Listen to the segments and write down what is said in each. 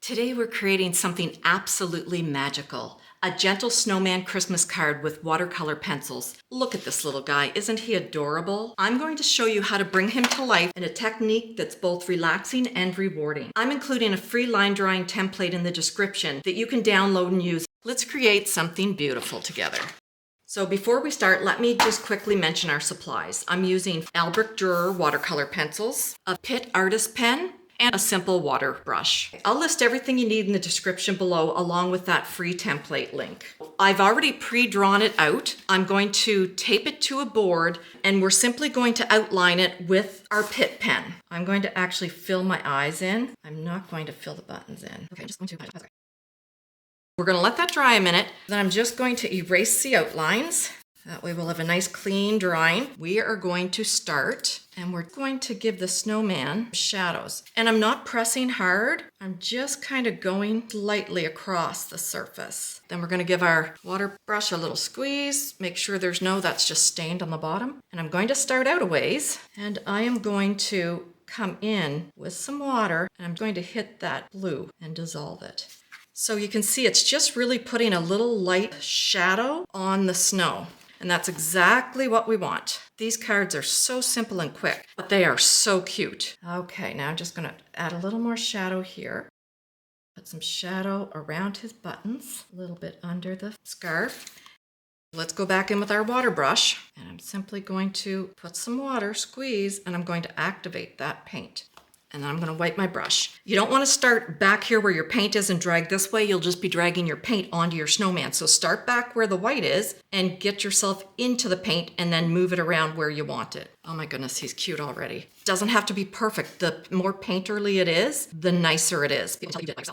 Today we're creating something absolutely magical. A gentle snowman Christmas card with watercolor pencils. Look at this little guy, isn't he adorable? I'm going to show you how to bring him to life in a technique that's both relaxing and rewarding. I'm including a free line drawing template in the description that you can download and use. Let's create something beautiful together. So before we start, let me just quickly mention our supplies. I'm using Albrecht Dürer watercolor pencils, a Pitt artist pen, and a simple water brush. I'll list everything you need in the description below along with that free template link. I've already pre-drawn it out. I'm going to tape it to a board and we're simply going to outline it with our Pitt pen. I'm going to actually fill my eyes in. I'm not going to fill the buttons in. Okay, I'm just going to. We're going to let that dry a minute. Then I'm just going to erase the outlines. That way we'll have a nice clean drawing. We are going to start and we're going to give the snowman shadows. And I'm not pressing hard. I'm just kind of going lightly across the surface. Then we're going to give our water brush a little squeeze. Make sure there's that's just stained on the bottom. And I'm going to start out a ways and I am going to come in with some water and I'm going to hit that blue and dissolve it. So you can see it's just really putting a little light shadow on the snow. And that's exactly what we want. These cards are so simple and quick, but they are so cute. Okay, now I'm just gonna add a little more shadow here. Put some shadow around his buttons, a little bit under the scarf. Let's go back in with our water brush, and I'm simply going to put some water, squeeze, and I'm going to activate that paint. And then I'm going to wipe my brush. You don't want to start back here where your paint is and drag this way. You'll just be dragging your paint onto your snowman. So start back where the white is and get yourself into the paint and then move it around where you want it. Oh my goodness, he's cute already. Doesn't have to be perfect. The more painterly it is, the nicer it is.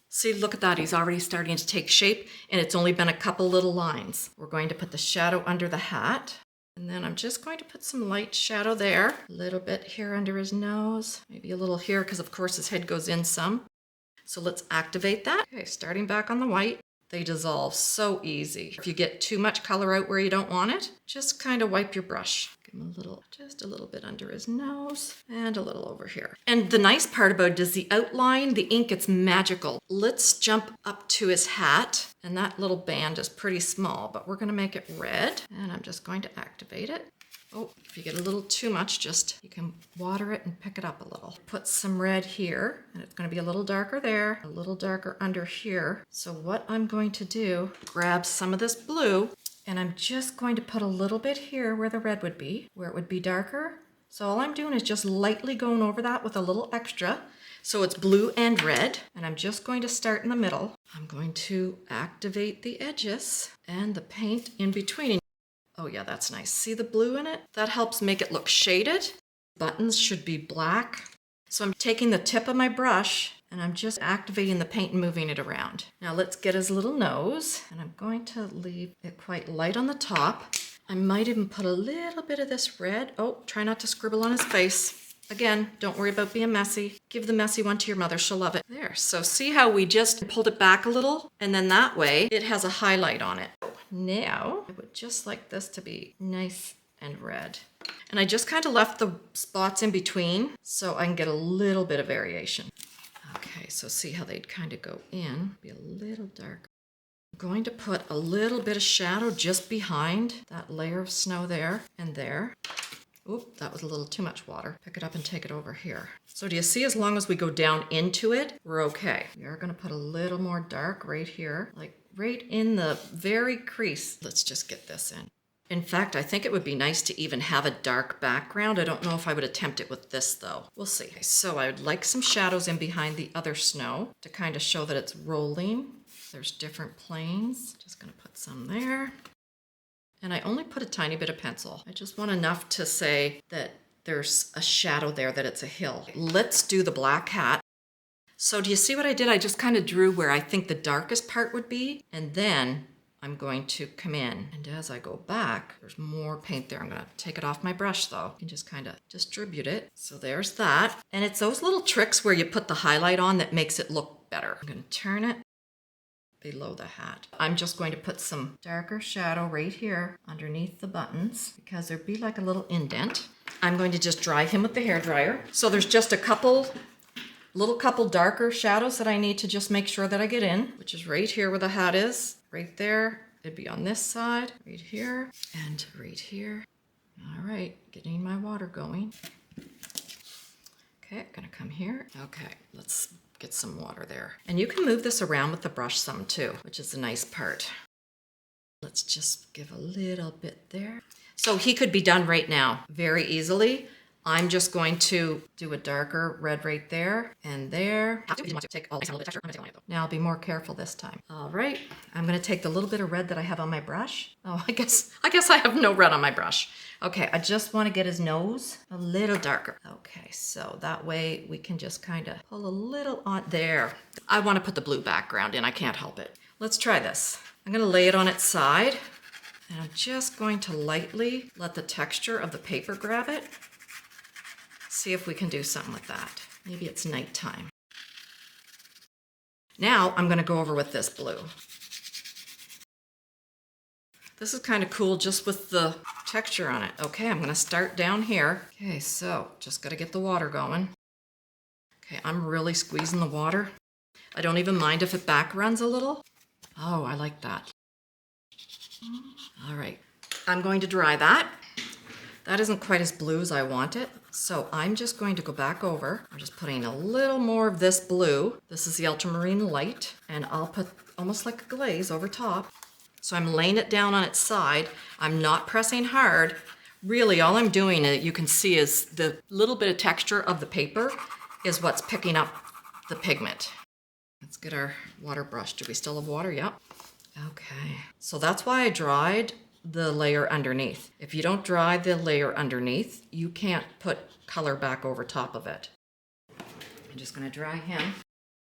See, look at that. He's already starting to take shape and it's only been a couple little lines. We're going to put the shadow under the hat. And then I'm just going to put some light shadow there, a little bit here under his nose, maybe a little here because of course his head goes in some. So let's activate that. Okay, starting back on the white, they dissolve so easy. If you get too much color out where you don't want it, just kind of wipe your brush. Give him just a little bit under his nose and a little over here. And the nice part about it is the outline, the ink, it's magical. Let's jump up to his hat. And that little band is pretty small, but we're going to make it red. And I'm just going to activate it. Oh, if you get a little too much, you can water it and pick it up a little. Put some red here, and it's going to be a little darker there, a little darker under here. So what I'm going to do, grab some of this blue, and I'm just going to put a little bit here where the red would be, where it would be darker. So all I'm doing is just lightly going over that with a little extra. So it's blue and red, and I'm just going to start in the middle. I'm going to activate the edges and the paint in between. Oh yeah, that's nice. See the blue in it? That helps make it look shaded. Buttons should be black. So I'm taking the tip of my brush and I'm just activating the paint and moving it around. Now let's get his little nose, and I'm going to leave it quite light on the top. I might even put a little bit of this red. Oh, try not to scribble on his face. Again, don't worry about being messy. Give the messy one to your mother, she'll love it. There, so see how we just pulled it back a little? And then that way, it has a highlight on it. Now, I would just like this to be nice and red. And I just kind of left the spots in between so I can get a little bit of variation. Okay, so see how they'd kind of go in, be a little darker. I'm going to put a little bit of shadow just behind that layer of snow there and there. Oop, that was a little too much water. Pick it up and take it over here. So do you see, as long as we go down into it, we're okay. We are going to put a little more dark right here, like right in the very crease. Let's just get this in. In fact, I think it would be nice to even have a dark background. I don't know if I would attempt it with this though. We'll see. So I would like some shadows in behind the other snow to kind of show that it's rolling. There's different planes. Just going to put some there. And I only put a tiny bit of pencil. I just want enough to say that there's a shadow there, that it's a hill. Let's do the black hat. So do you see what I did? I just kind of drew where I think the darkest part would be. And then I'm going to come in. And as I go back, there's more paint there. I'm going to take it off my brush though. You can just kind of distribute it. So there's that. And it's those little tricks where you put the highlight on that makes it look better. I'm going to turn it below the hat. I'm just going to put some darker shadow right here underneath the buttons because there'd be like a little indent. I'm going to just dry him with the hairdryer. So there's just a couple Little couple darker shadows that I need to just make sure that I get in, which is right here where the hat is, right there. It'd be on this side, right here, and right here. All right, getting my water going. Okay, gonna come here. Okay, let's get some water there. And you can move this around with the brush some too, which is the nice part. Let's just give a little bit there. So he could be done right now very easily. I'm just going to do a darker red right there and there. Now I'll be more careful this time. All right, I'm gonna take the little bit of red that I have on my brush. Oh, I guess I have no red on my brush. Okay, I just wanna get his nose a little darker. Okay, so that way we can just kind of pull a little on there. I wanna put the blue background in, I can't help it. Let's try this. I'm gonna lay it on its side and I'm just going to lightly let the texture of the paper grab it. See if we can do something with that. Maybe it's nighttime. Now I'm gonna go over with this blue. This is kind of cool just with the texture on it. Okay, I'm gonna start down here. Okay, so just gotta get the water going. Okay, I'm really squeezing the water. I don't even mind if it back runs a little. Oh, I like that. All right, I'm going to dry that. That isn't quite as blue as I want it. So I'm just going to go back over. I'm just putting a little more of this blue. This is the ultramarine light, and I'll put almost like a glaze over top. So I'm laying it down on its side. I'm not pressing hard. Really, all I'm doing, you can see, is the little bit of texture of the paper is what's picking up the pigment. Let's get our water brush. Do we still have water? Yep. Okay. So that's why I dried the layer underneath. If you don't dry the layer underneath, you can't put color back over top of it. I'm just gonna dry him.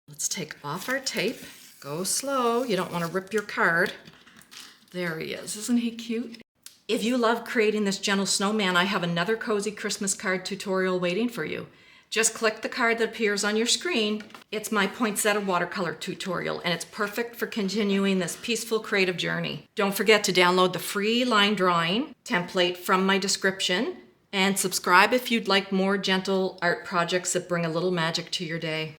Let's take off our tape. Go slow, you don't wanna rip your card. There he is, isn't he cute? If you love creating this gentle snowman, I have another cozy Christmas card tutorial waiting for you. Just click the card that appears on your screen. It's my poinsettia watercolor tutorial, and it's perfect for continuing this peaceful creative journey. Don't forget to download the free line drawing template from my description, and subscribe if you'd like more gentle art projects that bring a little magic to your day.